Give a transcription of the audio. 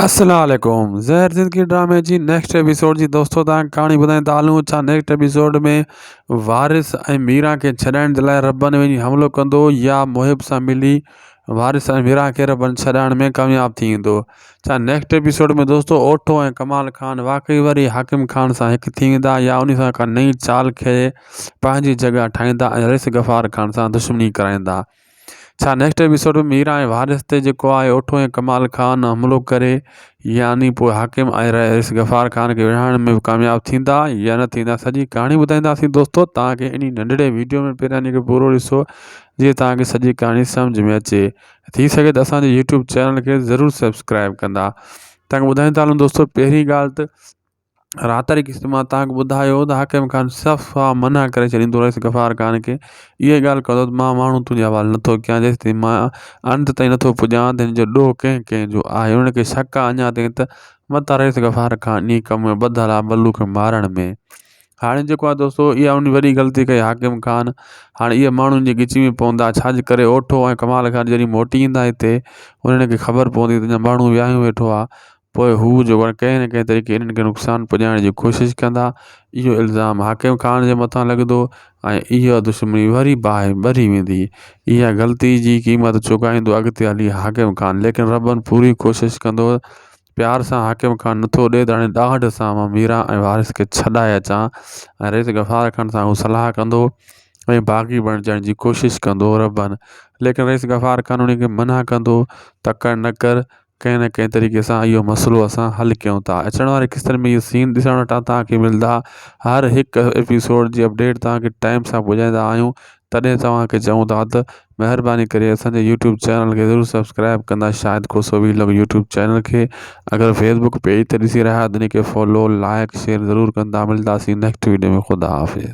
अस्सलाम वालेकुम। ज़हर ज़िंदगी ड्रामे जी नेक्स्ट एपिसोड जी दोस्तों तव्हांखे कहाणी ॿुधाईंदा हलूं। छा नेक्स्ट एपिसोड में वारिस ऐं मीरा खे छॾाइण जे लाइ रबन वञी हमलो कंदो या मुहिब सां मिली वारिस ऐं मीरा खे रबन छॾाइण में कामयाब थी वेंदो। छा नेक्स्ट एपिसोड में दोस्तों ओठो ऐं कमाल खान वाकई वरी हाकिम खान सां हिकु थी वेंदा या उन सां का नई चाल खे पंहिंजी जॻह ठाहींदा ऐं रईस गफ़ार खान सां दुश्मनी कराईंदा। छा नेक्स्ट एपिसोड में मीरा ऐं वारिस ते जेको आहे ओठो ऐं कमाल खान हमलो करे यानी पोइ हाकिम ऐं रईस गफ़ार खान खे विढ़ाइण में कामयाब थींदा या न थींदा, सॼी कहाणी ॿुधाईंदासीं दोस्तों तव्हांखे इन नंढड़े वीडियो में। पहिरियां हिनखे पूरो ॾिसो जीअं तव्हांखे सॼी कहाणी सम्झ में अचे। थी सघे त असांजे यूट्यूब चैनल खे ज़रूरु सब्सक्राइब कंदा। तव्हांखे ॿुधाईंदा हलूं दोस्तों, पहिरीं ॻाल्हि त रात वारी क़िस्त मां तव्हांखे ॿुधायो त हाकिम खान सफ़ा मना करे छॾींदो रईस गफ़ार खान खे। इहा ॻाल्हि कंदो त मां माण्हू तुंहिंजे हवाले नथो कयां जेसि ताईं मां अंत ताईं नथो पुॼां त हिन जो ॾोह कंहिं कंहिं जो आहे। उनखे शक आहे अञा ताईं त मतां रईस गफ़ार खान इन कम में ॿधल आहे बल्लू खे मारण में। हाणे जेको आहे दोस्तों इहा उन वॾी ग़लती कई हाकिम खान। हाणे इहे माण्हुनि जी गिची में पवंदा, छाजे करे ओठो ऐं कमाल खान जॾहिं मोटी ईंदा हिते उन्हनि खे ख़बर पवंदी त अञा माण्हू विहायूं वेठो आहे। पोइ हू जो कंहिं न कंहिं तरीक़े इन्हनि खे नुक़सानु पुॼाइण जी कोशिशि कंदा। इहो इल्ज़ाम हाकिम खान जे मथां लॻंदो ऐं इहा दुश्मनी वरी बाहि ॿरी वेंदी। इहा ग़लती जी क़ीमत चुकाईंदो अॻिते हली हाकिम खान, लेकिन रबन पूरी कोशिशि कंदो। प्यार सां हाकिम खान नथो ॾिए त हाणे ॾाढ सां मां मीरा ऐं वारिस खे छॾाए अचां ऐं रईस गफ़ार खान सां हू सलाह कंदो ऐं बाग़ी बणिजण जी कोशिशि कंदो रबन। लेकिन रईस गफ़ार खान उनखे मना कंदो, तकड़ि न कर, कंहिं न कंहिं तरीक़े सां इहो मसइलो असां हल कयूं था। अचण वारे किस्तनि में इहे सीन ॾिसण वटां तव्हांखे मिलंदा। हर हिकु एपिसोड जी अपडेट तव्हांखे टाइम सां पुॼाईंदा आहियूं। तॾहिं तव्हांखे चऊं था त महिरबानी करे असांजे यूट्यूब चैनल खे ज़रूरु सब्सक्राइब कंदा। शायदि को सो बि लॻो यूट्यूब चैनल खे अगरि फेसबुक पेज ते ॾिसी रहिया त उनखे फॉलो लाइक शेयर ज़रूरु कंदा। मिलंदासीं नेक्स्ट वीडियो में। ख़ुदा हाफ़िज़।